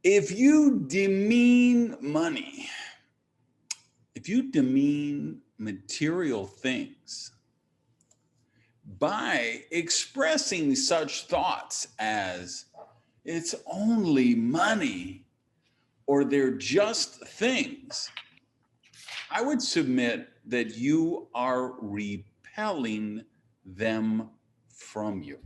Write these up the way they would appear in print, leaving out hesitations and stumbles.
If you demean money, if you demean material things by expressing such thoughts as it's only money or they're just things, I would submit that you are repelling them from you.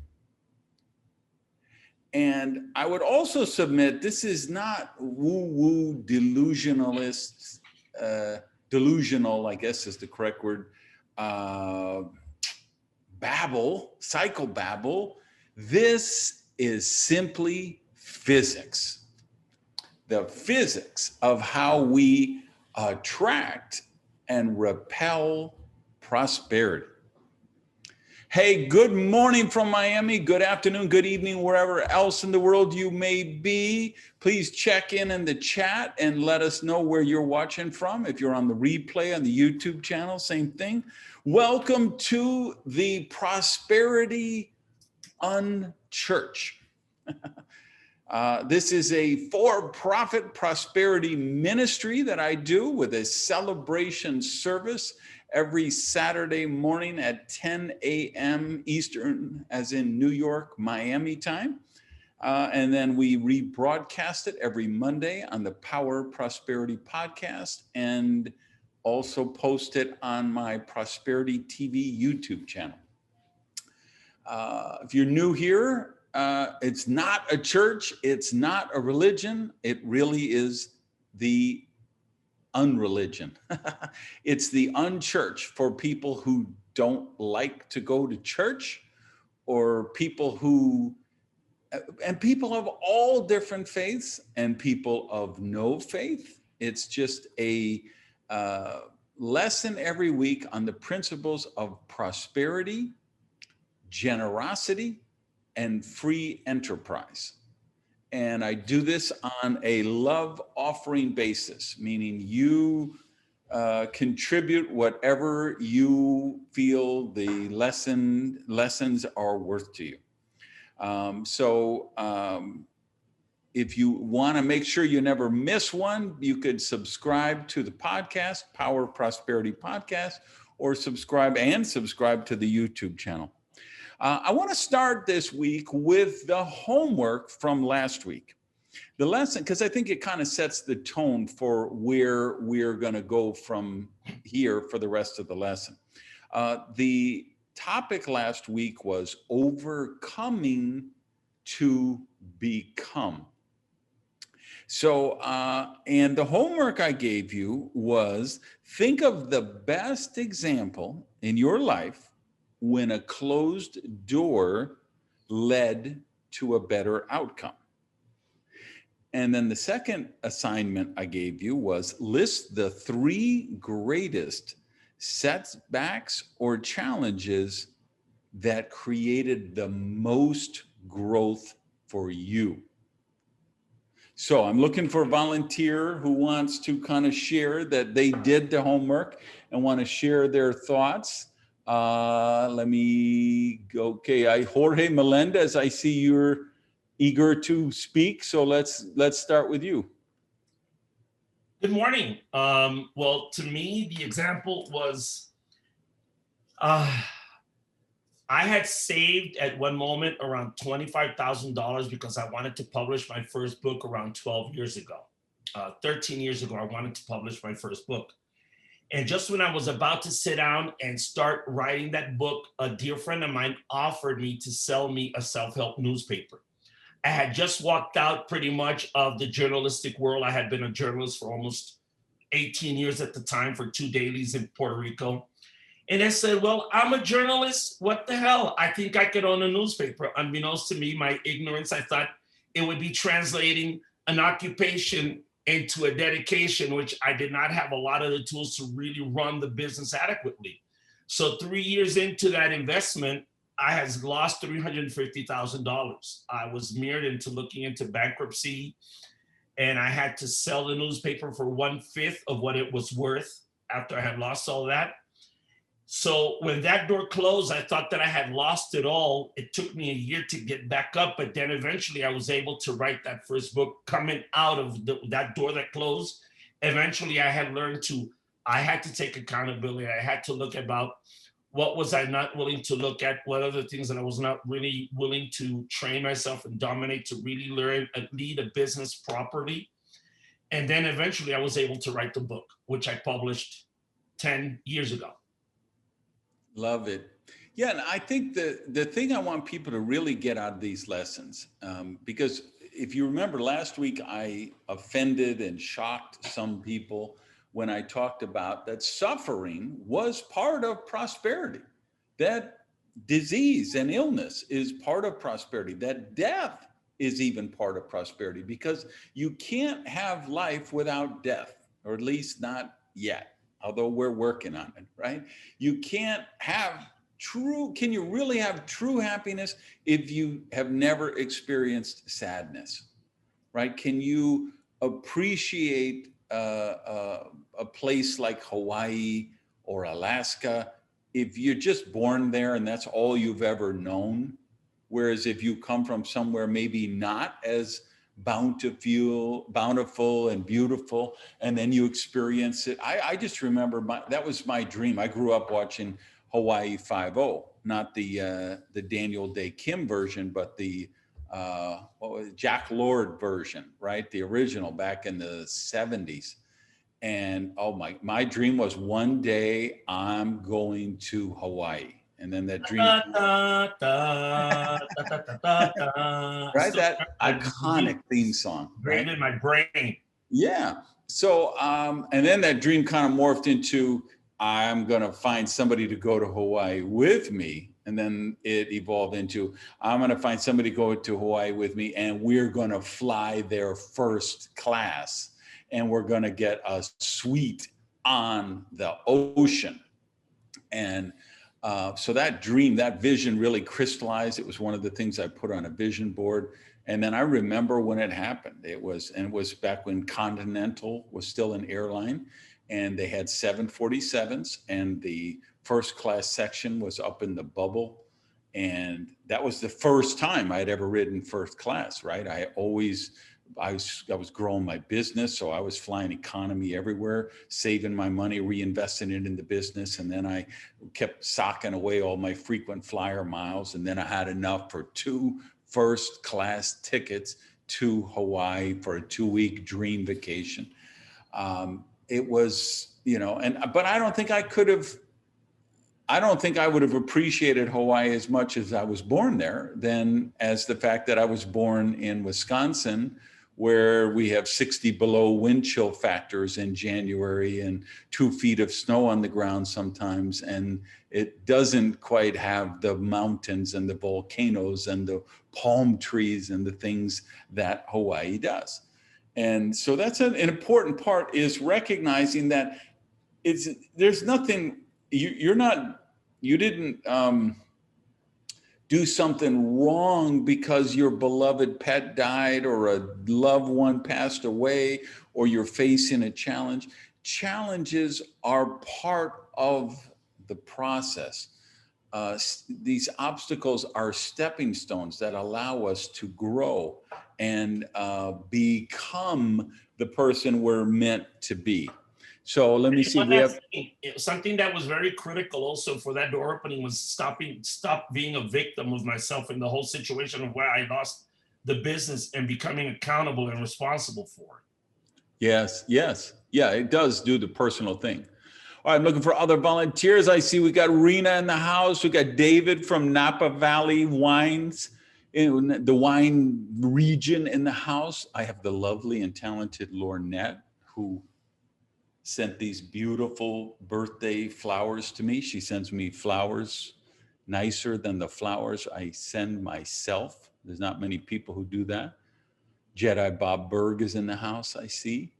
And I would also submit this is not woo-woo delusionalists, delusional, I guess is the correct word, babble, psychobabble. This is simply physics. The physics of how we attract and repel prosperity. Hey, good morning from Miami. Good afternoon, good evening, wherever else in the world you may be. Please check in the chat and let us know where you're watching from. If you're on the replay on the YouTube channel, same thing. Welcome to the Prosperity Unchurch. This is a for-profit prosperity ministry that I do with a celebration service every Saturday morning at 10 a.m. Eastern, as in New York, Miami time. And then we rebroadcast it every Monday on the Power Prosperity podcast and also post it on my Prosperity TV YouTube channel. If you're new here, it's not a church, it's not a religion, it really is the unreligion. It's the unchurch for people who don't like to go to church, or people who, and people of all different faiths and people of no faith. It's just a lesson every week on the principles of prosperity, generosity, and free enterprise. And I do this on a love offering basis, meaning you contribute whatever you feel the lessons are worth to you. If you want to make sure you never miss one, you could subscribe to the podcast, Power Prosperity Podcast, or subscribe to the YouTube channel. I want to start this week with the homework from last week. The lesson, because I think it kind of sets the tone for where we're going to go from here for the rest of the lesson. The topic last week was overcoming to become. So, and the homework I gave you was think of the best example in your life when a closed door led to a better outcome. And then the second assignment I gave you was list the 3 greatest setbacks or challenges that created the most growth for you. So I'm looking for a volunteer who wants to kind of share that they did the homework and want to share their thoughts. Let me go. Okay, Jorge Melendez, I see you're eager to speak, so let's start with you. Good morning. Well, to me, the example was I had saved at one moment around $25,000 because I wanted to publish my first book around 12 years ago. 13 years ago, I wanted to publish my first book. And just when I was about to sit down and start writing that book, a dear friend of mine offered me to sell me a self-help newspaper. I had just walked out pretty much of the journalistic world. I had been a journalist for almost 18 years at the time for 2 dailies in Puerto Rico. And I said, well, I'm a journalist. What the hell? I think I could own a newspaper. Unbeknownst to me, my ignorance, I thought it would be translating an occupation into a dedication, which I did not have a lot of the tools to really run the business adequately. So 3 years into that investment, I had lost $350,000. I was mirrored into looking into bankruptcy, and I had to sell the newspaper for 1/5 of what it was worth after I had lost all that. So when that door closed, I thought that I had lost it all. It took me a year to get back up, but then eventually I was able to write that first book coming out of that door that closed. Eventually I had to take accountability. I had to look about what was I not willing to look at, what other things that I was not really willing to train myself and dominate to really learn and lead a business properly. And then eventually I was able to write the book, which I published 10 years ago. Love it. Yeah, and I think the thing I want people to really get out of these lessons, because if you remember last week, I offended and shocked some people when I talked about that suffering was part of prosperity, that disease and illness is part of prosperity, that death is even part of prosperity, because you can't have life without death, or at least not yet, although we're working on it, right? You can't have can you really have true happiness if you have never experienced sadness, right? Can you appreciate a place like Hawaii or Alaska if you're just born there and that's all you've ever known? Whereas if you come from somewhere maybe not as bountiful and beautiful, and then you experience it. I just remember that was my dream. I grew up watching Hawaii 5-0, not the Daniel Day Kim version, but the what was it, Jack Lord version, right? The original back in the 70s. And oh my dream was one day I'm going to Hawaii. And then that dream, right? That iconic theme song, right? In my brain. Yeah. So, and then that dream kind of morphed into, I'm going to find somebody to go to Hawaii with me. And then it evolved into, I'm going to find somebody to go to Hawaii with me, and we're going to fly there first class, and we're going to get a suite on the ocean. And so that dream, that vision really crystallized. It was one of the things I put on a vision board. And then I remember when it happened. It was back when Continental was still an airline, and they had 747s, and the first class section was up in the bubble. And that was the first time I'd ever ridden first class, right? I was growing my business, so I was flying economy everywhere, saving my money, reinvesting it in the business. And then I kept socking away all my frequent flyer miles. And then I had enough for 2 first class tickets to Hawaii for a 2-week dream vacation. It was, but I don't think I would have appreciated Hawaii as much as I was born there than as the fact that I was born in Wisconsin, where we have 60 below wind chill factors in January and 2 feet of snow on the ground sometimes. And it doesn't quite have the mountains and the volcanoes and the palm trees and the things that Hawaii does. And so that's an important part, is recognizing that there's nothing, you didn't do something wrong because your beloved pet died or a loved one passed away or you're facing a challenge. Challenges are part of the process. These obstacles are stepping stones that allow us to grow and become the person we're meant to be. So let me see. We have something that was very critical also for that door opening was stop being a victim of myself in the whole situation of where I lost the business and becoming accountable and responsible for it. Yes. Yeah, it does do the personal thing. All right, I'm looking for other volunteers. I see we got Rena in the house. We got David from Napa Valley Wines, in the wine region, in the house. I have the lovely and talented Lornette, who sent these beautiful birthday flowers to me. She sends me flowers nicer than the flowers I send myself. There's not many people who do that. Jedi Bob Berg is in the house, I see.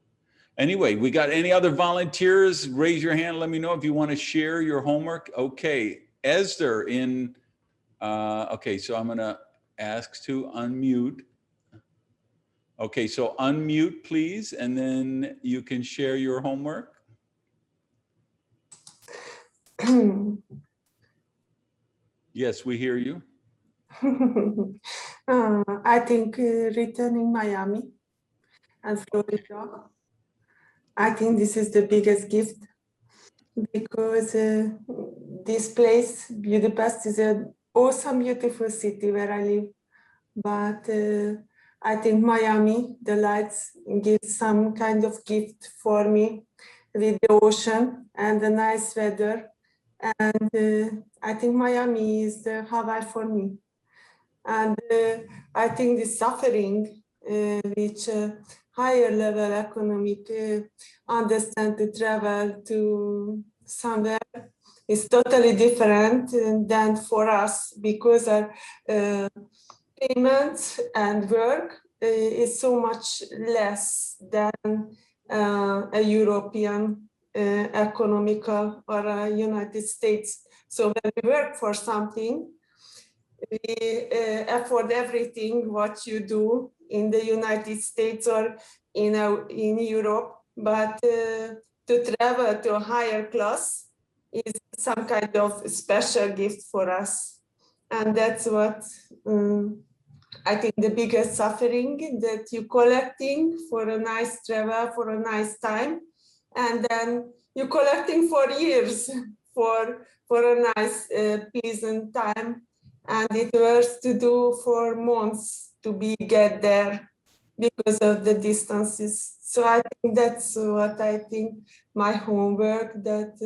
Anyway, we got any other volunteers? Raise your hand. Let me know if you want to share your homework. Okay, Esther in, okay, so I'm going to ask to unmute. Okay, so unmute, please, and then you can share your homework. Yes, we hear you. I think returning Miami and Florida, I think this is the biggest gift because this place, Budapest, is an awesome, beautiful city where I live. But I think Miami, the lights give some kind of gift for me with the ocean and the nice weather. And I think Miami is the Hawaii for me. And I think the suffering, which higher level economic understand to travel to somewhere is totally different than for us because our payments and work is so much less than a European economical or a United States. So when we work for something, we afford everything what you do in the United States or in Europe, but to travel to a higher class is some kind of special gift for us. And that's what I think the biggest suffering that you're collecting for a nice travel, for a nice time, and then you're collecting for years for a nice pleasant time, and it was to do for months to be get there because of the distances. So I think that's what I think my homework that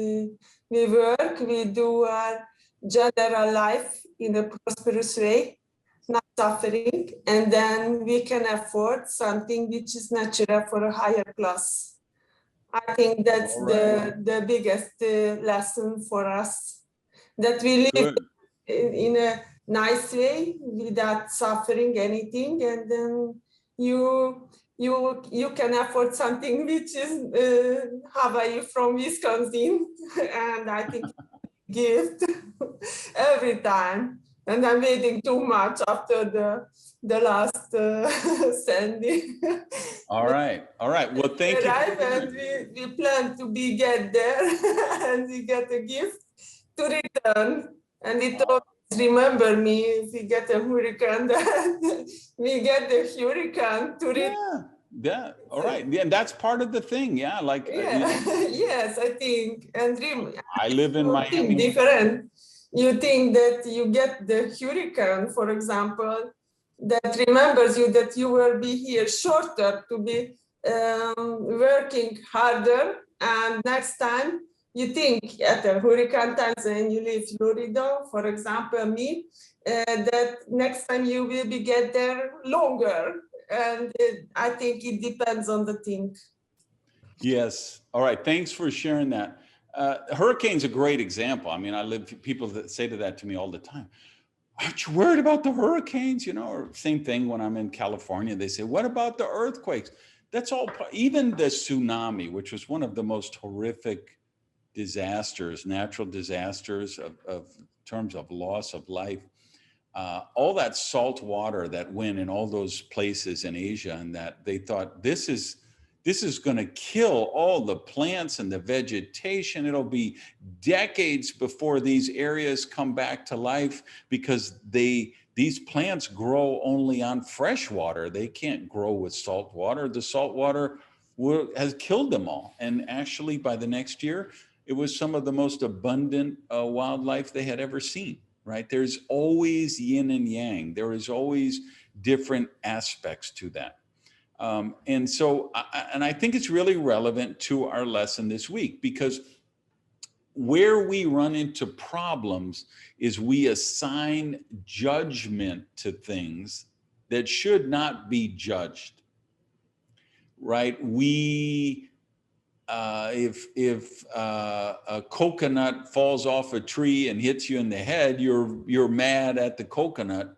we work, we do our general life in a prosperous way, not suffering, and then we can afford something which is natural for a higher class. I think that's the biggest lesson for us, that we live in a nice way without suffering anything, and then you can afford something which is Hawaii from Wisconsin, and I think gift every time. And I'm waiting too much after the last Sandy. All right. Well, thank you. And we plan to be get there and we get a gift to return. And it always remember me if we get a hurricane, then we get the hurricane to return. Yeah. All right. Yeah, that's part of the thing. Yeah, like Yes, I think. And I live in Miami. Different. You think that you get the hurricane, for example, that remembers you that you will be here shorter to be working harder, and next time you think at the hurricane times when you leave Florida, for example, me, that next time you will be get there longer, and I think it depends on the thing. Yes. All right. Thanks for sharing that. Hurricane's a great example. I mean, people that say that to me all the time. Aren't you worried about the hurricanes? Or same thing when I'm in California, they say, what about the earthquakes? That's all, even the tsunami, which was one of the most horrific disasters, natural disasters of terms of loss of life. All that salt water that went in all those places in Asia, and that they thought this is going to kill all the plants and the vegetation. It'll be decades before these areas come back to life because these plants grow only on fresh water. They can't grow with salt water. The salt water has killed them all. And actually, by the next year, it was some of the most abundant wildlife they had ever seen. Right? There's always yin and yang. There is always different aspects to that. And so, I think it's really relevant to our lesson this week, because where we run into problems is we assign judgment to things that should not be judged. Right? If a coconut falls off a tree and hits you in the head, you're mad at the coconut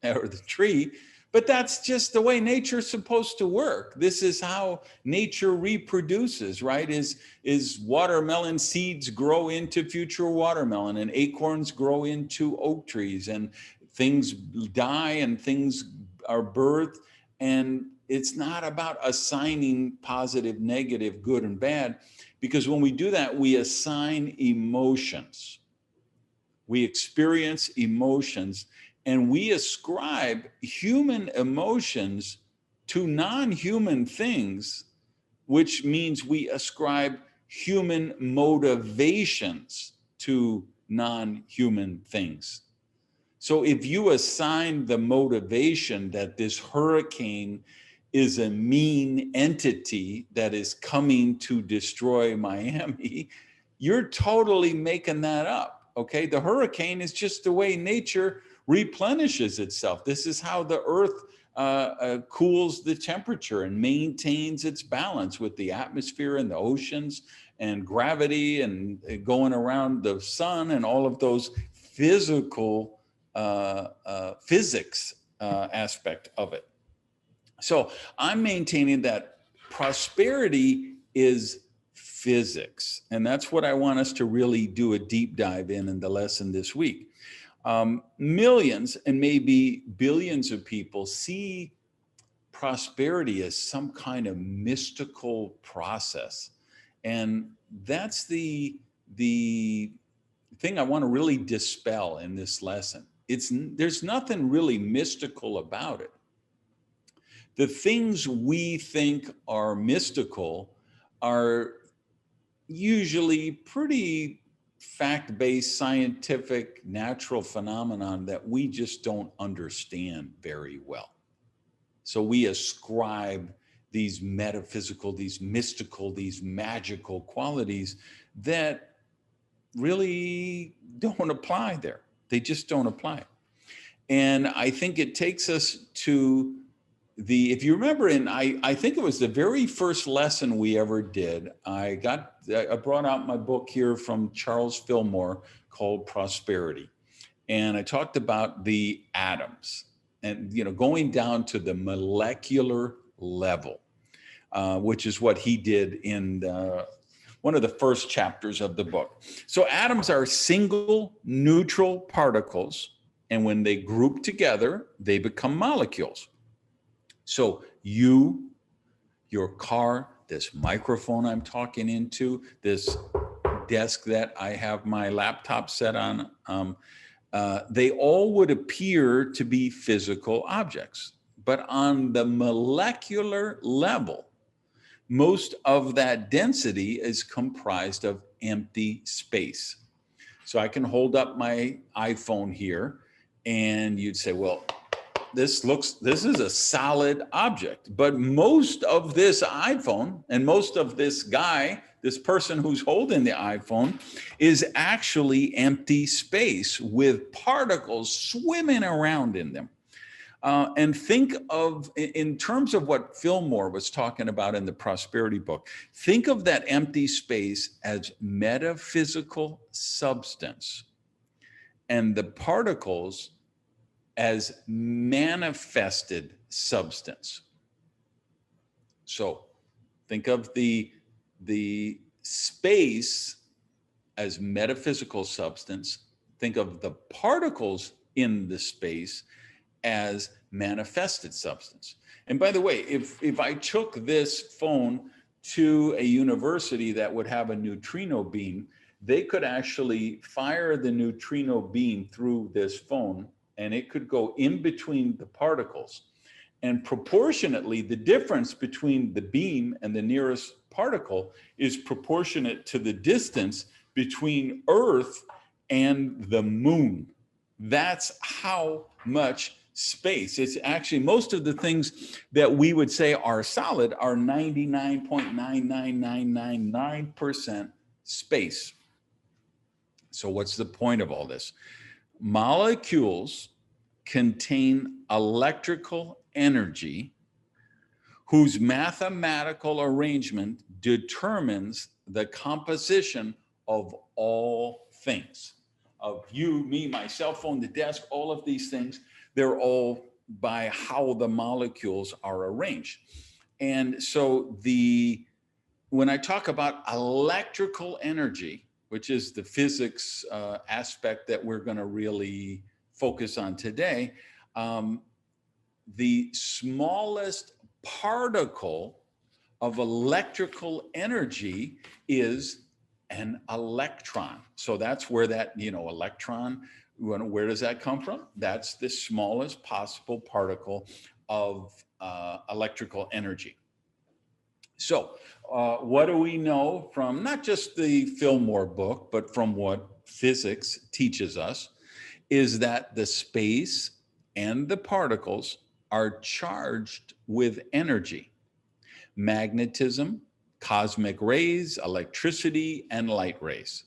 or the tree, but that's just the way nature's supposed to work. This is how nature reproduces, right? Is watermelon seeds grow into future watermelon, and acorns grow into oak trees, and things die and things are birthed, and it's not about assigning positive, negative, good and bad, because when we do that, we assign emotions. We experience emotions, and we ascribe human emotions to non-human things, which means we ascribe human motivations to non-human things. So if you assign the motivation that this hurricane is a mean entity that is coming to destroy Miami, you're totally making that up, okay? The hurricane is just the way nature replenishes itself. This is how the earth cools the temperature and maintains its balance with the atmosphere and the oceans and gravity and going around the sun and all of those physical physics aspect of it. So I'm maintaining that prosperity is physics. And that's what I want us to really do a deep dive in the lesson this week. Millions and maybe billions of people see prosperity as some kind of mystical process. And that's the thing I want to really dispel in this lesson. There's nothing really mystical about it. The things we think are mystical are usually pretty fact-based, scientific, natural phenomenon that we just don't understand very well. So we ascribe these metaphysical, these mystical, these magical qualities that really don't apply there. They just don't apply. And I think it takes us to if you remember, I think it was the very first lesson we ever did, I brought out my book here from Charles Fillmore called Prosperity. And I talked about the atoms and, going down to the molecular level, which is what he did in one of the first chapters of the book. So atoms are single neutral particles, and when they group together, they become molecules. So you, your car, this microphone I'm talking into, this desk that I have my laptop set on, they all would appear to be physical objects. But on the molecular level, most of that density is comprised of empty space. So I can hold up my iPhone here and you'd say, well, this is a solid object, but most of this iPhone and most of this person who's holding the iPhone is actually empty space with particles swimming around in them. And think of, in terms of what Fillmore was talking about in the Prosperity book, think of that empty space as metaphysical substance and the particles as manifested substance. So think of the space as metaphysical substance. Think of the particles in the space as manifested substance. And by the way, if I took this phone to a university that would have a neutrino beam, they could actually fire the neutrino beam through this phone and it could go in between the particles. And proportionately, the difference between the beam and the nearest particle is proportionate to the distance between Earth and the moon. That's how much space. It's actually, most of the things that we would say are solid are 99.99999% space. So what's the point of all this? Molecules contain electrical energy whose mathematical arrangement determines the composition of all things. Of you, me, my cell phone, the desk, all of these things, they're all by how the molecules are arranged. And so when I talk about electrical energy, which is the physics aspect that we're going to really focus on today, the smallest particle of electrical energy is an electron. So that's where that, electron, where does that come from? That's the smallest possible particle of electrical energy. So what do we know from not just the Fillmore book, but from what physics teaches us, is that the space and the particles are charged with energy, magnetism, cosmic rays, electricity, and light rays.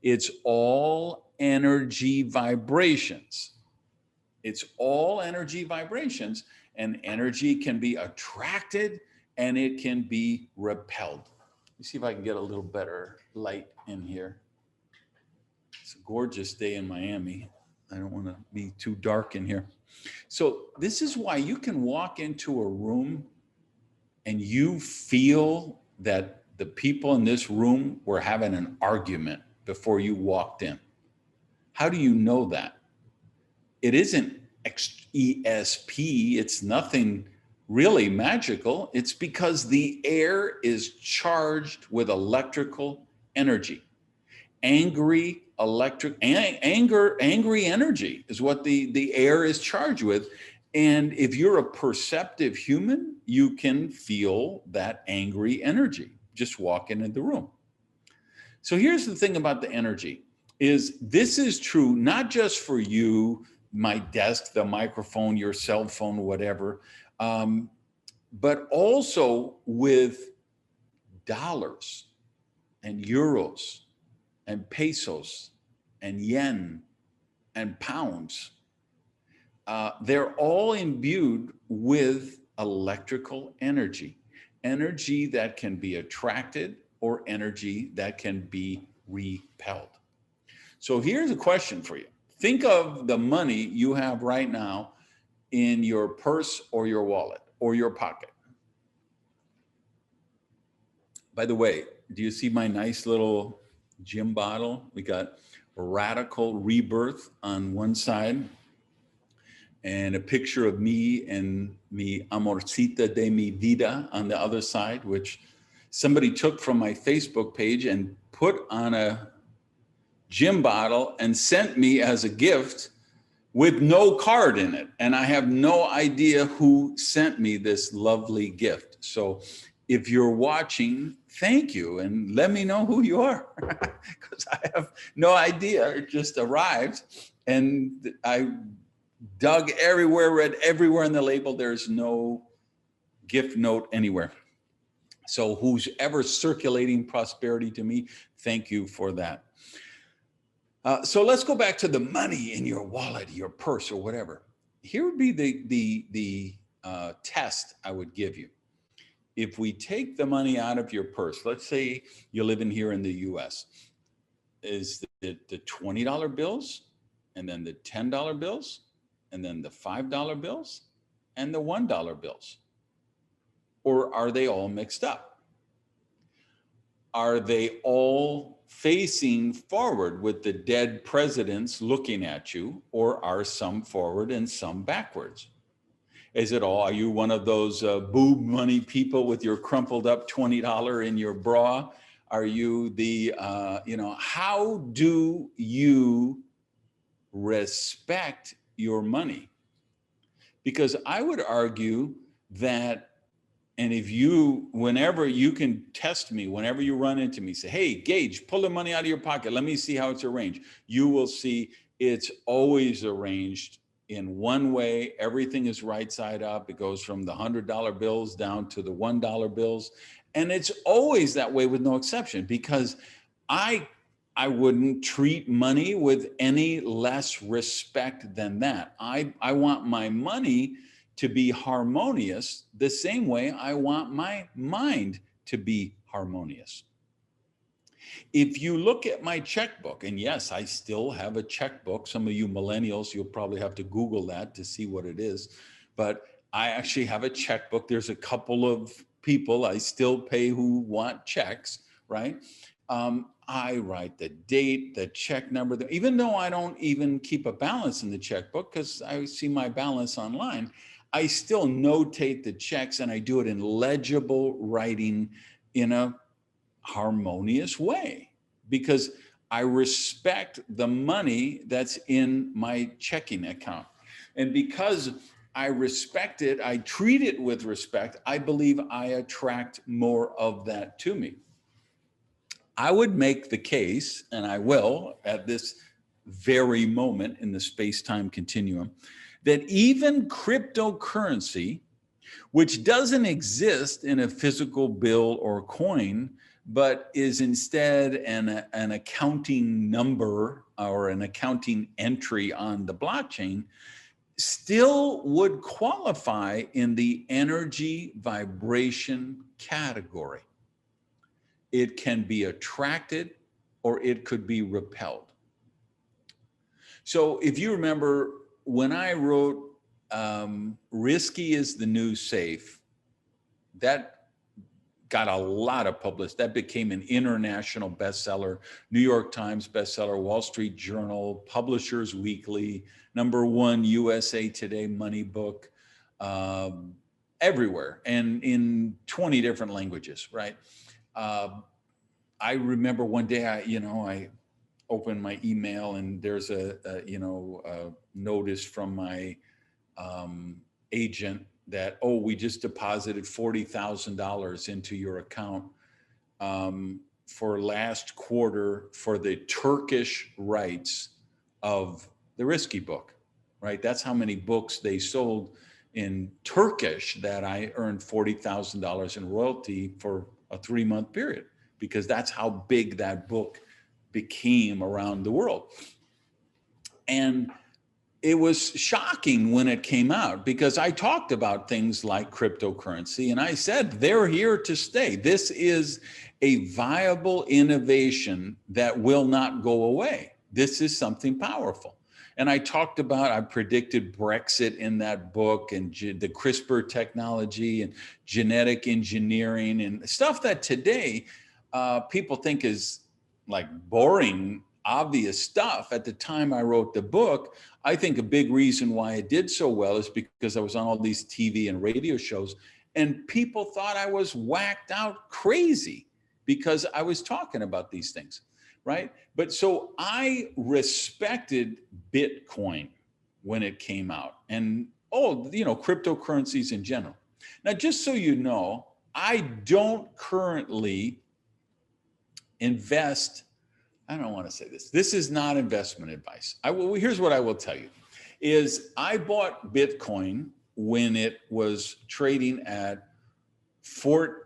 It's all energy vibrations. It's all energy vibrations, and energy can be attracted and it can be repelled. Let me see if I can get a little better light in here. It's a gorgeous day in Miami. I don't want to be too dark in here. So this is why you can walk into a room and you feel that the people in this room were having an argument before you walked in. How do you know that? It isn't ESP. It's nothing really magical. It's because the air is charged with electrical energy. Angry energy is what the air is charged with. And if you're a perceptive human, you can feel that angry energy just walking in the room. So here's the thing about the energy is this is true, not just for you, my desk, the microphone, your cell phone, whatever, but also with dollars and euros and pesos and yen and pounds. They're all imbued with electrical energy, energy that can be attracted or energy that can be repelled. So here's a question for you. Think of the money you have right now in your purse or your wallet or your pocket. By the way, do you see my nice little gym bottle? We got Radical Rebirth on one side and a picture of me and mi amorcita de mi vida on the other side, which somebody took from my Facebook page and put on a gym bottle and sent me as a gift with no card in it. And I have no idea who sent me this lovely gift. So if you're watching, thank you, and let me know who you are, because I have no idea. It just arrived, and I dug everywhere, read everywhere in the label. There's no gift note anywhere. So who's ever circulating prosperity to me, thank you for that. So let's go back to the money in your wallet, your purse, or whatever. Here would be the test I would give you. If we take the money out of your purse, let's say you're living here in the US, is it the $20 bills, and then the $10 bills, and then the $5 bills, and the $1 bills? Or are they all mixed up? Are they all facing forward with the dead presidents looking at you, or are some forward and some backwards? Is it all, are you one of those boob money people with your crumpled up $20 in your bra? Are you the, how do you respect your money? Because I would argue that, and if you, whenever you can test me, whenever you run into me, say, hey, Gage, pull the money out of your pocket. Let me see how it's arranged. You will see it's always arranged in one way. Everything is right side up. It goes from the $100 bills down to the $1 bills. And it's always that way with no exception, because I wouldn't treat money with any less respect than that. I want my money to be harmonious the same way I want my mind to be harmonious. If you look at my checkbook, and yes, I still have a checkbook. Some of you millennials, you'll probably have to Google that to see what it is. But I actually have a checkbook. There's a couple of people I still pay who want checks, right? I write the date, the check number, even though I don't even keep a balance in the checkbook because I see my balance online. I still notate the checks, and I do it in legible writing in a harmonious way, because I respect the money that's in my checking account. And because I respect it, I treat it with respect, I believe I attract more of that to me. I would make the case, and I will at this very moment in the space-time continuum, that even cryptocurrency, which doesn't exist in a physical bill or coin, but is instead an accounting number or an accounting entry on the blockchain, still would qualify in the energy vibration category. It can be attracted or it could be repelled. So if you remember, when I wrote Risky is the New Safe, that got a lot of publicity. That became an international bestseller, New York Times bestseller, Wall Street Journal, Publishers Weekly, #1 USA Today money book, everywhere, and in 20 different languages, right? I remember one day I opened my email and there's a notice from my agent that, oh, we just deposited $40,000 into your account for last quarter for the Turkish rights of the Risky book, right? That's how many books they sold in Turkish that I earned $40,000 in royalty for a 3-month period, because that's how big that book became around the world. And it was shocking when it came out, because I talked about things like cryptocurrency and I said, they're here to stay. This is a viable innovation that will not go away. This is something powerful. And I talked about, I predicted Brexit in that book, and the CRISPR technology and genetic engineering and stuff that today people think is like boring, obvious stuff. At the time I wrote the book, I think a big reason why it did so well is because I was on all these TV and radio shows, and people thought I was whacked out crazy because I was talking about these things, right? But so I respected Bitcoin when it came out, and cryptocurrencies in general. Now, just so you know, I don't currently invest. I don't want to say this. This is not investment advice. Here's what I will tell you is I bought Bitcoin when it was trading at $14,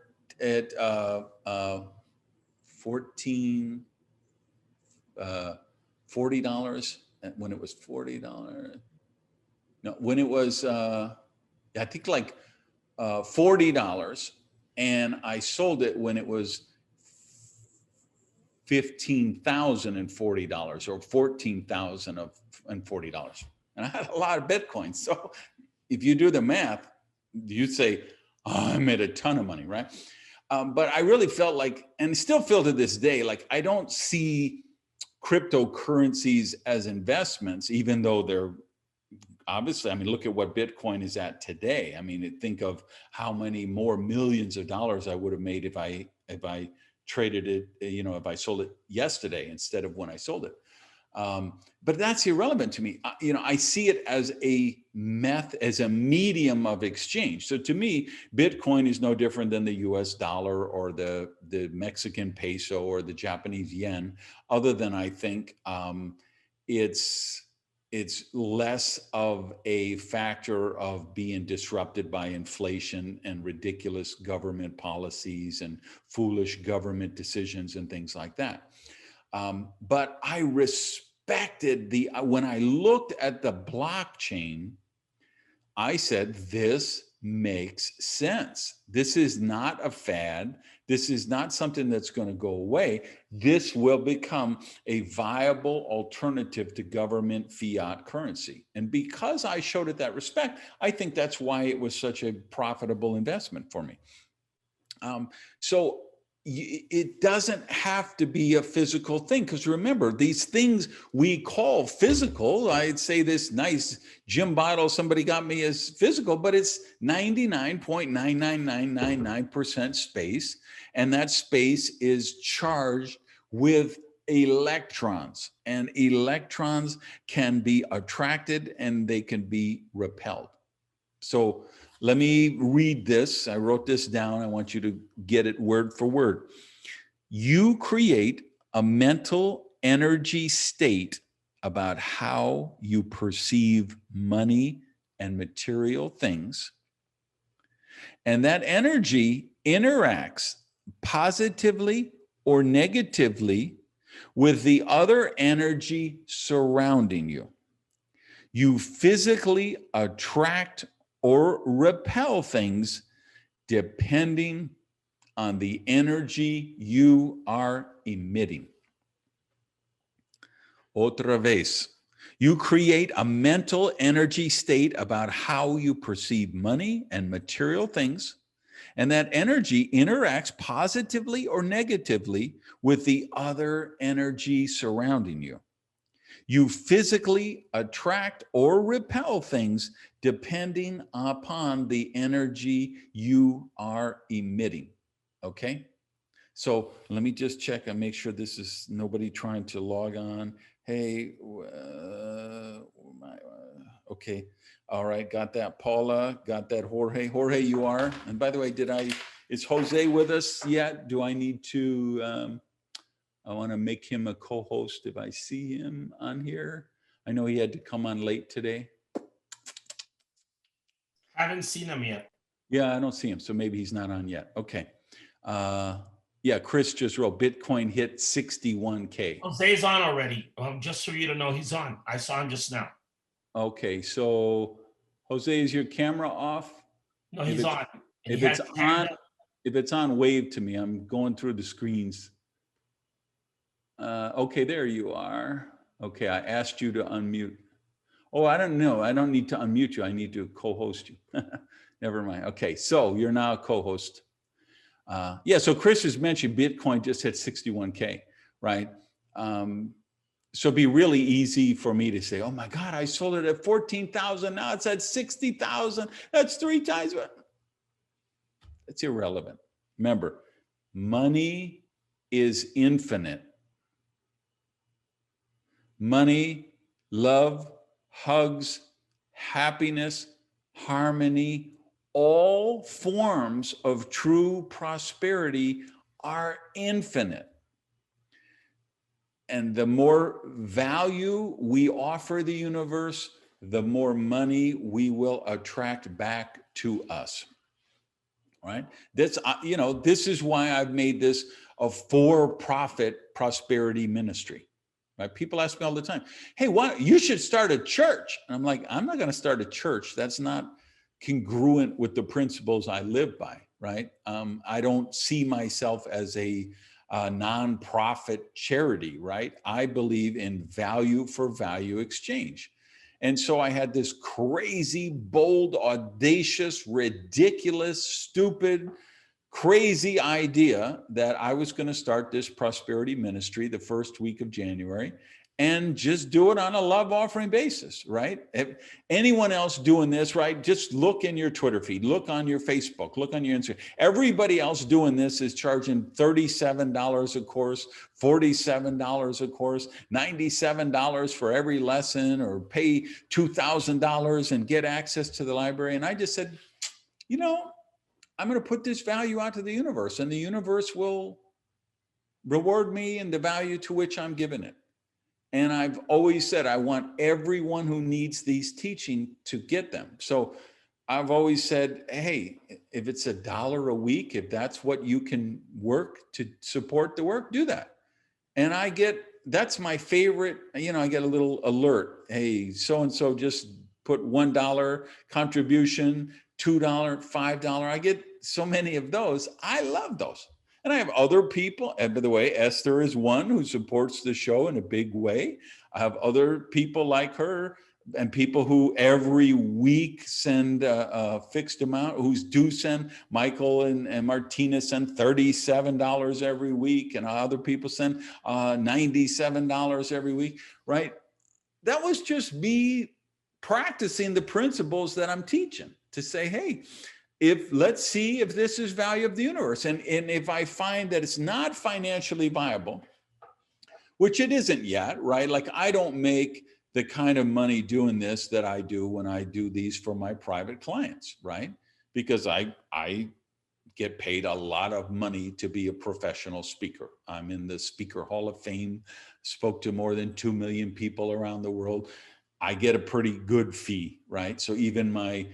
$40, when it was $40. No, when it was, I think like $40, and I sold it when it was $15,040 or $14,040. And I had a lot of Bitcoin. So if you do the math, you'd say, oh, I made a ton of money, right? But I really felt like, and still feel to this day, like I don't see cryptocurrencies as investments, even though they're obviously, I mean, look at what Bitcoin is at today. I mean, think of how many more millions of dollars I would have made if I traded it, if I sold it yesterday instead of when I sold it. But that's irrelevant to me. I see it as a medium of exchange. So to me, Bitcoin is no different than the US dollar or the Mexican peso or the Japanese yen, other than I think it's less of a factor of being disrupted by inflation and ridiculous government policies and foolish government decisions and things like that. But I respected when I looked at the blockchain, I said, this makes sense. This is not a fad. This is not something that's going to go away. This will become a viable alternative to government fiat currency. And because I showed it that respect, I think that's why it was such a profitable investment for me. So it doesn't have to be a physical thing, because remember, these things we call physical, I'd say this nice gym bottle somebody got me is physical, but it's 99.99999% space, and that space is charged with electrons, and electrons can be attracted and they can be repelled. So let me read this. I wrote this down. I want you to get it word for word. You create a mental energy state about how you perceive money and material things. And that energy interacts positively or negatively with the other energy surrounding you. You physically attract or repel things depending on the energy you are emitting. Otra vez. You create a mental energy state about how you perceive money and material things, and that energy interacts positively or negatively with the other energy surrounding you. You physically attract or repel things depending upon the energy you are emitting. Okay? So let me just check and make sure this is nobody trying to log on. Hey, okay. All right, got that. Paula, got that. Jorge. Jorge, you are. And by the way, is Jose with us yet? Do I need to, I want to make him a co-host if I see him on here. I know he had to come on late today. Haven't seen him yet. Yeah, I don't see him, so maybe he's not on yet. Okay. Yeah, Chris just wrote, Bitcoin hit 61K. Jose's on already. Just for you to know, he's on. I saw him just now. Okay, so Jose, is your camera off? No, he's on. If it's on, wave to me. I'm going through the screens. Okay, there you are. Okay, I asked you to unmute. Oh, I don't know. I don't need to unmute you. I need to co-host you. Never mind. Okay, so you're now a co-host. Yeah, so Chris has mentioned Bitcoin just hit 61K, right? So it'd be really easy for me to say, oh my God, I sold it at 14,000. Now it's at 60,000. That's 3 times. It's irrelevant. Remember, money is infinite. Money, love, hugs, happiness, harmony, all forms of true prosperity are infinite. And the more value we offer the universe, the more money we will attract back to us. Right? This is why I've made this a for-profit prosperity ministry. Right? People ask me all the time, hey, you should start a church. And I'm like, I'm not going to start a church. That's not congruent with the principles I live by, right? I don't see myself as a nonprofit charity, right? I believe in value for value exchange. And so I had this crazy, bold, audacious, ridiculous, stupid, crazy idea that I was going to start this prosperity ministry the first week of January and just do it on a love offering basis, right? If anyone else doing this, right? Just look in your Twitter feed, look on your Facebook, look on your Instagram. Everybody else doing this is charging $37 a course, $47 a course, $97 for every lesson, or pay $2,000 and get access to the library. And I just said, I'm going to put this value out to the universe, and the universe will reward me in the value to which I'm giving it. And I've always said, I want everyone who needs these teaching to get them. So I've always said, hey, if it's $1 a week, if that's what you can work to support the work, do that. And that's my favorite, I get a little alert. Hey, so-and-so just put $1 contribution, $2, $5. I get so many of those. I love those. And I have other people, and by the way, Esther is one who supports the show in a big way. I have other people like her and people who every week send a fixed amount, who's do send, Michael and Martina send $37 every week, and other people send $97 every week, right? That was just me practicing the principles that I'm teaching to say, hey, let's see if this is value of the universe. And if I find that it's not financially viable, which it isn't yet, right? Like I don't make the kind of money doing this that I do when I do these for my private clients, right? Because I get paid a lot of money to be a professional speaker. I'm in the Speaker Hall of Fame, spoke to more than 2 million people around the world. I get a pretty good fee, right? So even my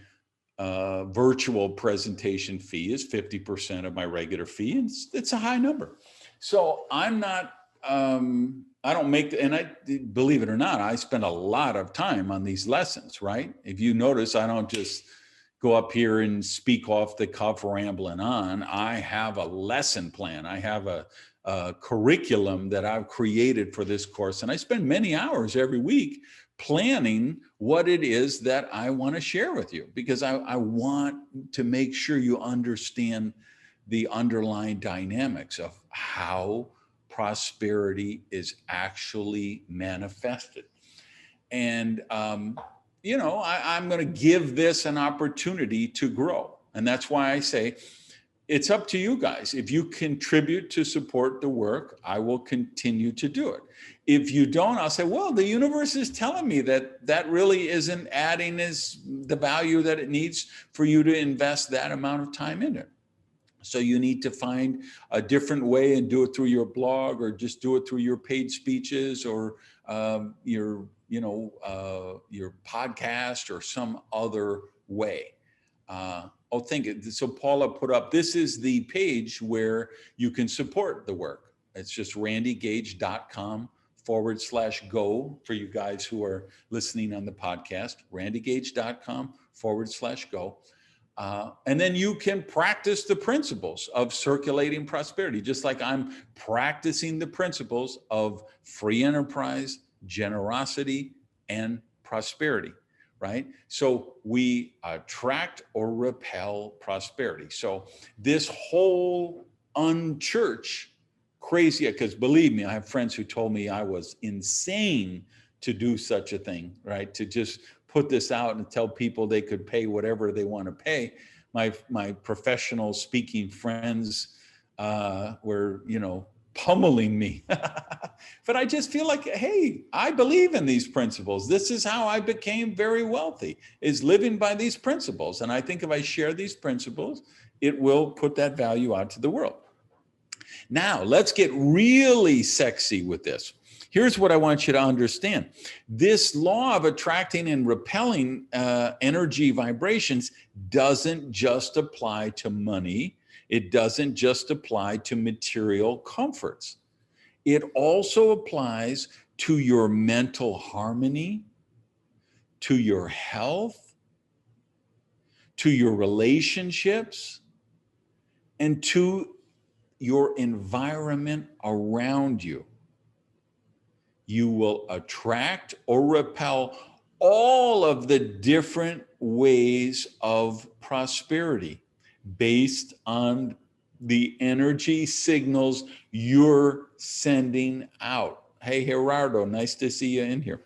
virtual presentation fee is 50% of my regular fee, and it's a high number. So I'm not, I don't make, and I believe it or not, I spend a lot of time on these lessons, right? If you notice, I don't just go up here and speak off the cuff rambling on. I have a lesson plan. I have a curriculum that I've created for this course, and I spend many hours every week planning what it is that I want to share with you, because I want to make sure you understand the underlying dynamics of how prosperity is actually manifested. And, you know, I'm going to give this an opportunity to grow. And that's why I say, it's up to you guys. If you contribute to support the work, I will continue to do it. If you don't, I'll say, well, the universe is telling me that that really isn't adding the value that it needs for you to invest that amount of time in it. So you need to find a different way and do it through your blog, or just do it through your paid speeches, or your podcast, or some other way. So Paula put up, this is the page where you can support the work. It's just randygage.com/go for you guys who are listening on the podcast, randygage.com/go. And then you can practice the principles of circulating prosperity, just like I'm practicing the principles of free enterprise, generosity, and prosperity. Right? So we attract or repel prosperity. So this whole unchurch crazy, because believe me, I have friends who told me I was insane to do such a thing, right? To just put this out and tell people they could pay whatever they want to pay. My professional speaking friends were, pummeling me. But I just feel like, hey, I believe in these principles. This is how I became very wealthy, is living by these principles. And I think if I share these principles, it will put that value out to the world. Now, let's get really sexy with this. Here's what I want you to understand. This law of attracting and repelling energy vibrations doesn't just apply to money. It doesn't just apply to material comforts. It also applies to your mental harmony, to your health, to your relationships, and to your environment around you. You will attract or repel all of the different ways of prosperity based on the energy signals you're sending out. Hey, Gerardo, nice to see you in here.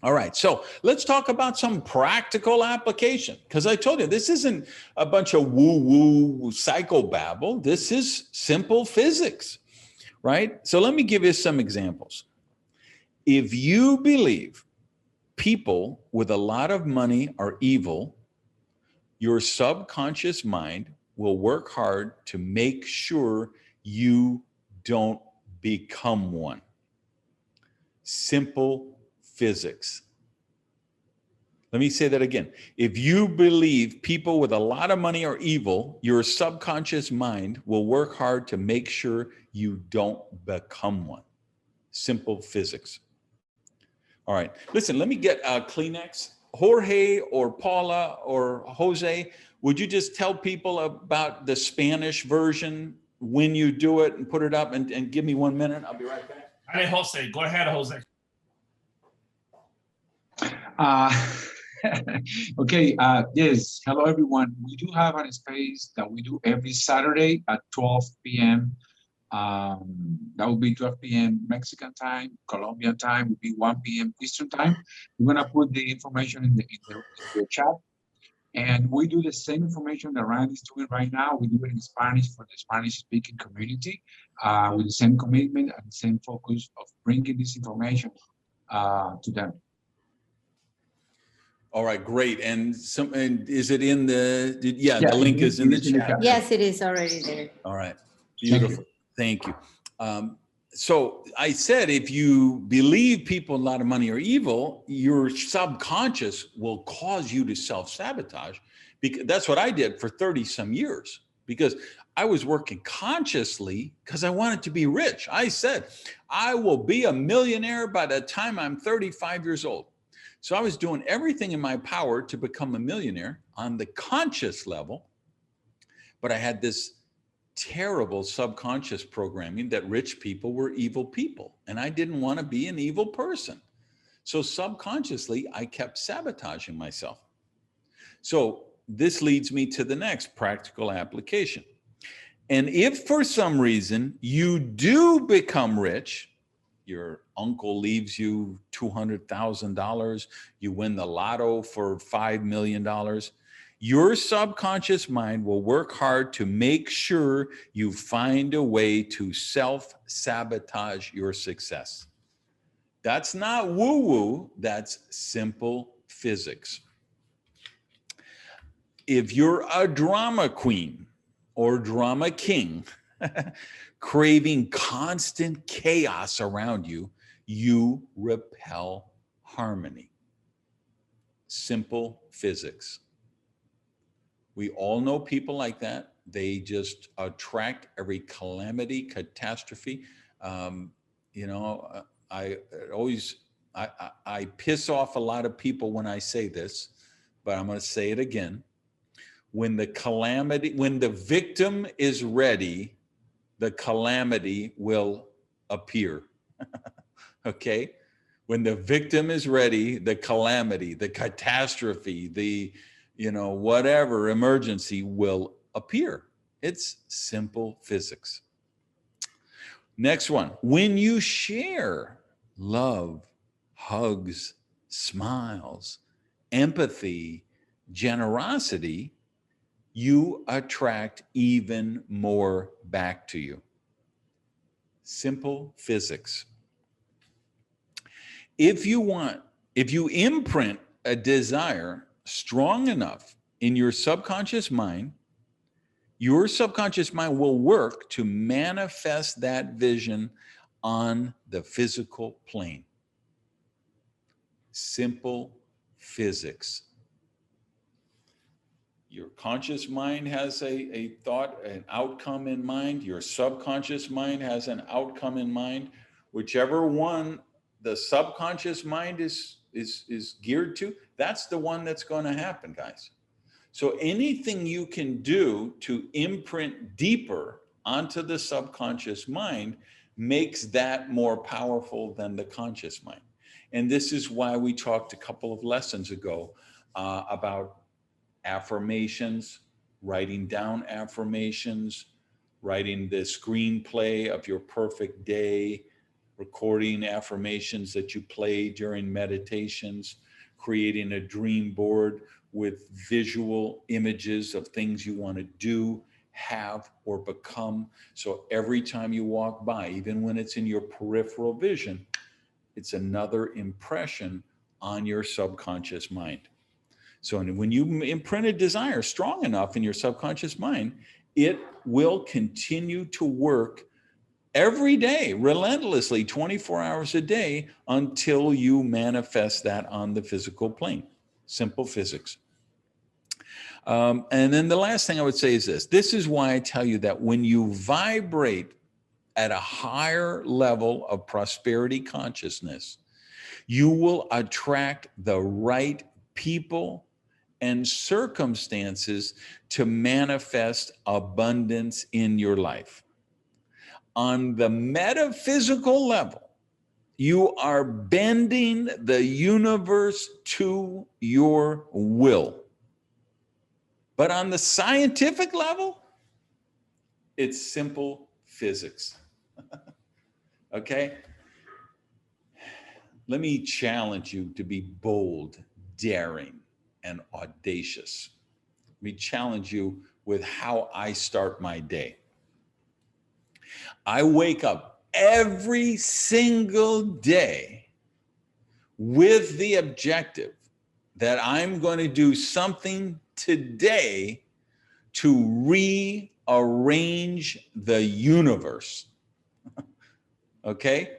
All right, so let's talk about some practical application, because I told you this isn't a bunch of woo-woo psychobabble. This is simple physics, right? So let me give you some examples. If you believe people with a lot of money are evil, your subconscious mind will work hard to make sure you don't become one. Simple physics. Let me say that again. If you believe people with a lot of money are evil, your subconscious mind will work hard to make sure you don't become one. Simple physics. All right, listen, let me get a Kleenex. Jorge or Paula or Jose, would you just tell people about the Spanish version when you do it and put it up, and give me 1 minute? I'll be right back. Hey, Jose, go ahead, Jose. Uh, okay, yes, hello everyone. We do have a space that we do every Saturday at 12 p.m. That will be 12 p.m. Mexican time, Colombian time will be 1 p.m. Eastern time. We're gonna put the information in the chat. And we do the same information that Ryan is doing right now. We do it in Spanish for the Spanish-speaking community with the same commitment and the same focus of bringing this information to them. All right, great. And is it in the, Yeah, the link is in the chat. Yes, it is already there. All right, beautiful. Thank you. So I said, if you believe people, a lot of money are evil, your subconscious will cause you to self-sabotage. Because that's what I did for 30 some years, because I was working consciously because I wanted to be rich. I said, I will be a millionaire by the time I'm 35 years old. So I was doing everything in my power to become a millionaire on the conscious level, but I had this terrible subconscious programming that rich people were evil people, and I didn't want to be an evil person. So subconsciously, I kept sabotaging myself. So this leads me to the next practical application. And if for some reason you do become rich, your uncle leaves you $200,000, you win the lotto for $5 million, your subconscious mind will work hard to make sure you find a way to self-sabotage your success. That's not woo-woo, that's simple physics. If you're a drama queen or drama king, craving constant chaos around you, you repel harmony. Simple physics. We all know people like that. They just attract every calamity, catastrophe. I piss off a lot of people when I say this, but I'm going to say it again. When the victim is ready, the calamity will appear. Okay? When the victim is ready, the calamity, the catastrophe, the, whatever emergency will appear. It's simple physics. Next one. When you share love, hugs, smiles, empathy, generosity, you attract even more back to you. Simple physics. If you imprint a desire strong enough in your subconscious mind will work to manifest that vision on the physical plane. Simple physics. Your conscious mind has a thought, an outcome in mind. Your subconscious mind has an outcome in mind. Whichever one the subconscious mind is geared to, that's the one that's going to happen, guys. So anything you can do to imprint deeper onto the subconscious mind makes that more powerful than the conscious mind. And this is why we talked a couple of lessons ago about affirmations, writing down affirmations, writing the screenplay of your perfect day, recording affirmations that you play during meditations, creating a dream board with visual images of things you want to do, have, or become. So every time you walk by, even when it's in your peripheral vision, it's another impression on your subconscious mind. So when you imprint a desire strong enough in your subconscious mind, it will continue to work every day, relentlessly, 24 hours a day, until you manifest that on the physical plane. Simple physics. And then the last thing I would say is this. This is why I tell you that when you vibrate at a higher level of prosperity consciousness, you will attract the right people and circumstances to manifest abundance in your life. On the metaphysical level, You are bending the universe to your will. But on the scientific level, it's simple physics. Okay? Let me challenge you to be bold, daring, and audacious. Let me challenge you with how I start my day. I wake up every single day with the objective that I'm going to do something today to rearrange the universe. Okay?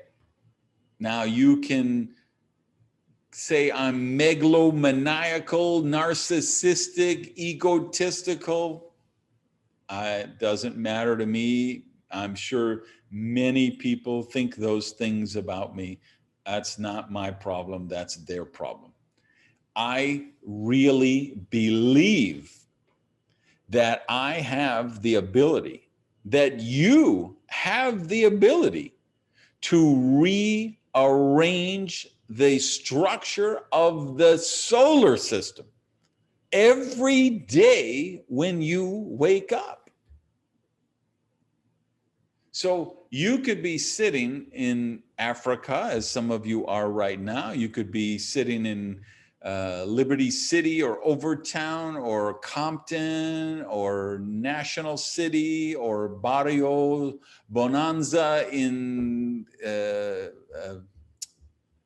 Now you can say I'm megalomaniacal, narcissistic, egotistical. It doesn't matter to me. I'm sure many people think those things about me. That's not my problem. That's their problem. I really believe that I have the ability, that you have the ability to rearrange the structure of the solar system every day when you wake up. So you could be sitting in Africa, as some of you are right now. You could be sitting in Liberty City or Overtown or Compton or National City or Barrio Bonanza in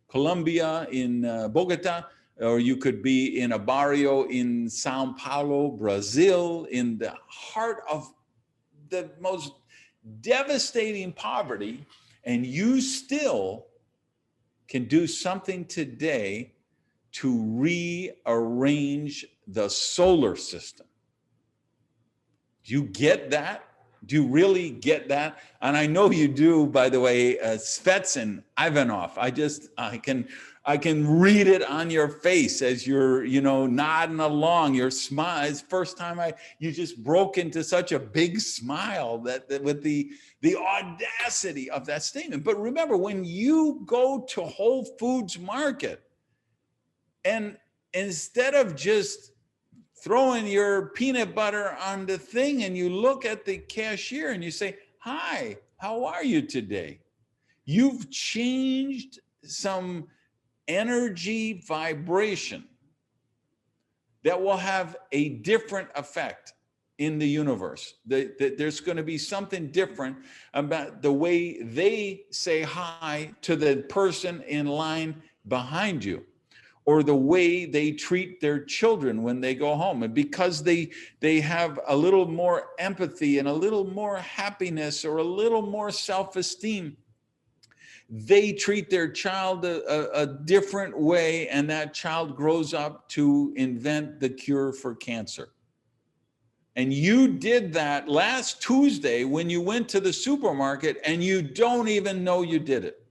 Colombia, in Bogota, or you could be in a barrio in Sao Paulo, Brazil, in the heart of the most devastating poverty, and you still can do something today to rearrange the solar system. Do you get that? Do you really get that? And I know you do, by the way, Svetsyn Ivanov. I can read it on your face as you're, nodding along. Your smile. It's the first time you just broke into such a big smile that with the audacity of that statement. But remember, when you go to Whole Foods Market, and instead of just throwing your peanut butter on the thing and you look at the cashier and you say, "Hi, how are you today?" You've changed some energy vibration that will have a different effect in the universe. There's going to be something different about the way they say hi to the person in line behind you, or the way they treat their children when they go home. And because they have a little more empathy and a little more happiness or a little more self-esteem, they treat their child a different way, and that child grows up to invent the cure for cancer. And you did that last Tuesday when you went to the supermarket, and you don't even know you did it.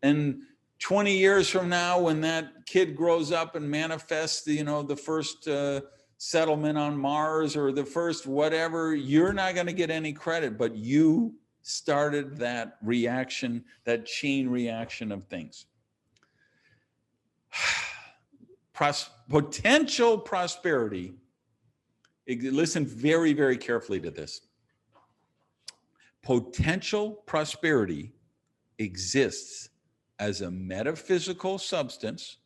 And 20 years from now, when that kid grows up and manifests, the first settlement on Mars or the first whatever, you're not going to get any credit, but you started that reaction, that chain reaction of things. Potential prosperity. Listen very, very carefully to this. Potential prosperity exists as a metaphysical substance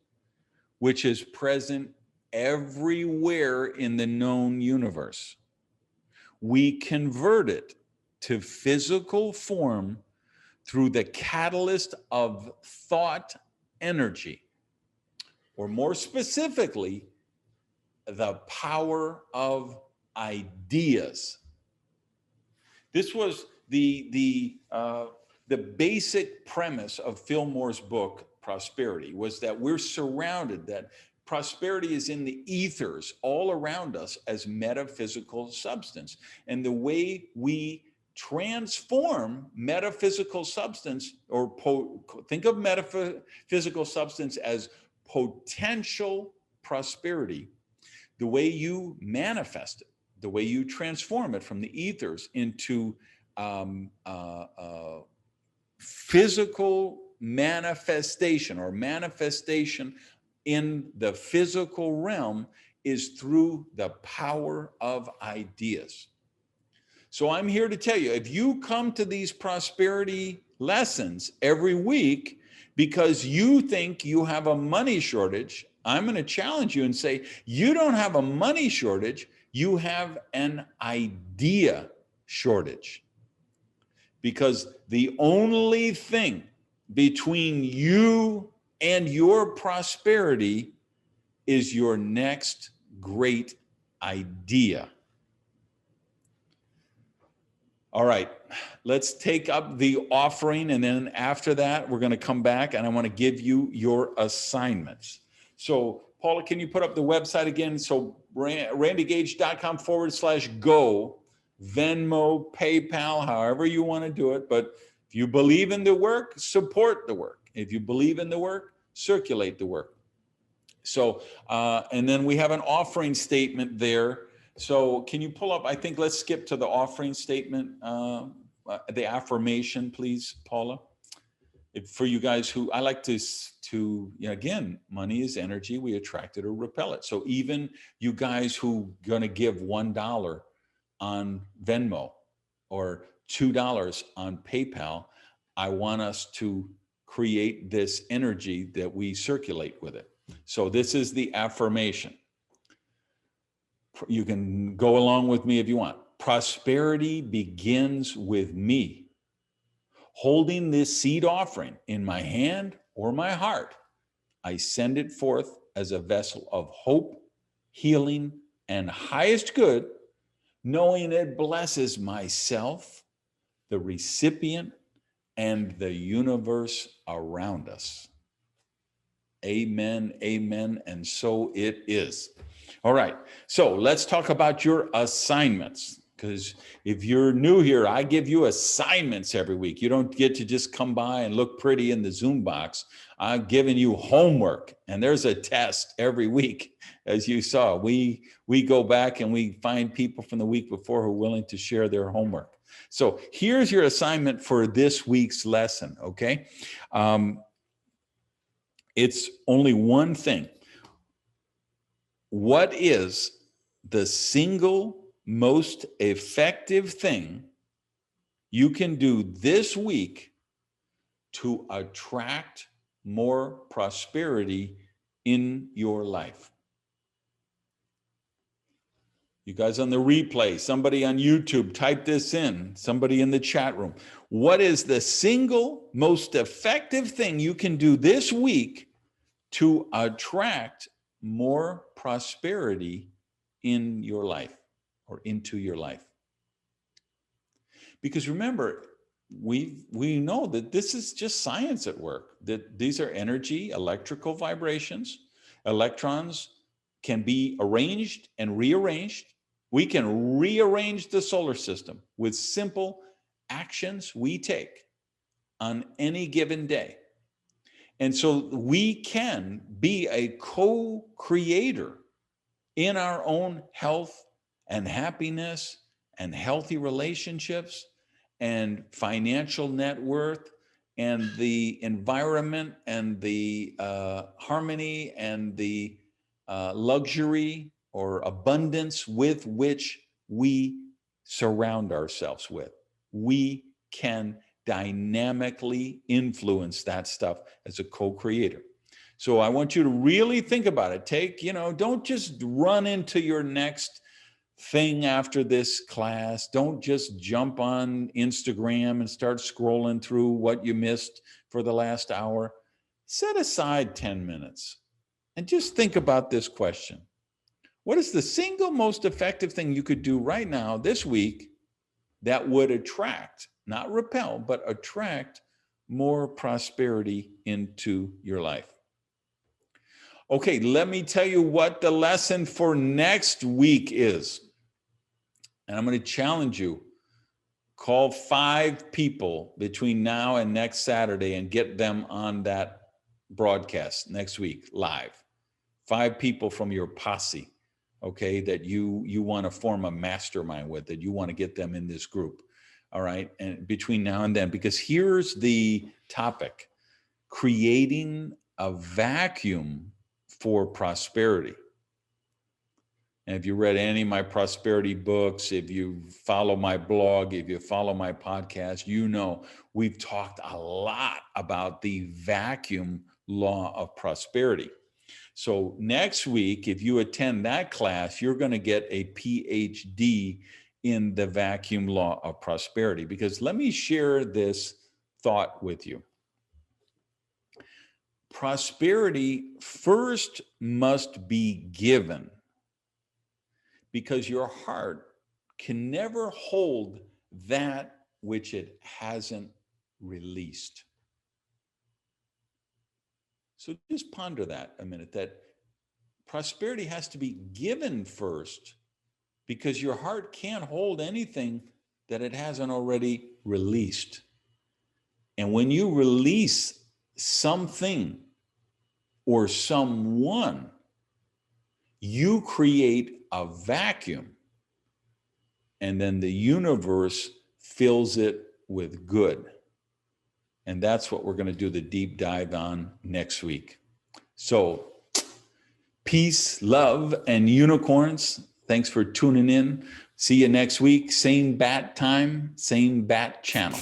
which is present everywhere in the known universe. We convert it to physical form through the catalyst of thought energy, or more specifically, the power of ideas. This was the basic premise of Fillmore's book, Prosperity, was that we're surrounded, that prosperity is in the ethers all around us as metaphysical substance. And the way we transform metaphysical substance, or think of metaphysical substance as potential prosperity, the way you manifest it, the way you transform it from the ethers into physical manifestation or manifestation in the physical realm is through the power of ideas. So I'm here to tell you, if you come to these prosperity lessons every week because you think you have a money shortage, I'm going to challenge you and say, you don't have a money shortage, you have an idea shortage. Because the only thing between you and your prosperity is your next great idea. All right, let's take up the offering, and then after that, we're going to come back and I want to give you your assignments. So, Paula, can you put up the website again? So, randygage.com/go, Venmo, PayPal, however you want to do it. But if you believe in the work, support the work. If you believe in the work, circulate the work. So, and then we have an offering statement there. So can you pull up, I think let's skip to the offering statement, the affirmation, please, Paula. For you guys who, I like to again, money is energy, we attract it or repel it. So even you guys who gonna give $1 on Venmo or $2 on PayPal, I want us to create this energy that we circulate with it. So this is the affirmation. You can go along with me if you want. Prosperity begins with me. Holding this seed offering in my hand or my heart, I send it forth as a vessel of hope, healing, and highest good, knowing it blesses myself, the recipient, and the universe around us. Amen, amen, and so it is. All right, so let's talk about your assignments, because if you're new here, I give you assignments every week. You don't get to just come by and look pretty in the Zoom box. I'm giving you homework, and there's a test every week. As you saw, we go back and we find people from the week before who are willing to share their homework. So here's your assignment for this week's lesson, okay? It's only one thing. What is the single most effective thing you can do this week to attract more prosperity in your life? You guys on the replay, somebody on YouTube, type this in, somebody in the chat room. What is the single most effective thing you can do this week to attract more prosperity in your life or into your life? Because remember, we know that this is just science at work, that these are energy, electrical vibrations. Electrons can be arranged and rearranged. We can rearrange the solar system with simple actions we take on any given day. And so we can be a co-creator in our own health and happiness and healthy relationships and financial net worth and the environment and the harmony and the luxury or abundance with which we surround ourselves with. We can dynamically influence that stuff as a co-creator. So I want you to really think about it. Don't just run into your next thing after this class. Don't just jump on Instagram and start scrolling through what you missed for the last hour. Set aside 10 minutes and just think about this question. What is the single most effective thing you could do right now this week that would attract, not repel, but attract more prosperity into your life? Okay, let me tell you what the lesson for next week is. And I'm going to challenge you. Call 5 people between now and next Saturday and get them on that broadcast next week, live. 5 people from your posse, okay, that you want to form a mastermind with, that you want to get them in this group. All right. And between now and then, because here's the topic. creating a vacuum for prosperity. And if you read any of my prosperity books, if you follow my blog, if you follow my podcast, you know we've talked a lot about the vacuum law of prosperity. So next week, if you attend that class, you're going to get a PhD in the vacuum law of prosperity. Because let me share this thought with you. Prosperity first must be given, because your heart can never hold that which it hasn't released. So just ponder that a minute, that prosperity has to be given first, because your heart can't hold anything that it hasn't already released. And when you release something or someone, you create a vacuum, and then the universe fills it with good. And that's what we're going to do the deep dive on next week. So, peace, love, and unicorns. Thanks for tuning in. See you next week. Same bat time, same bat channel.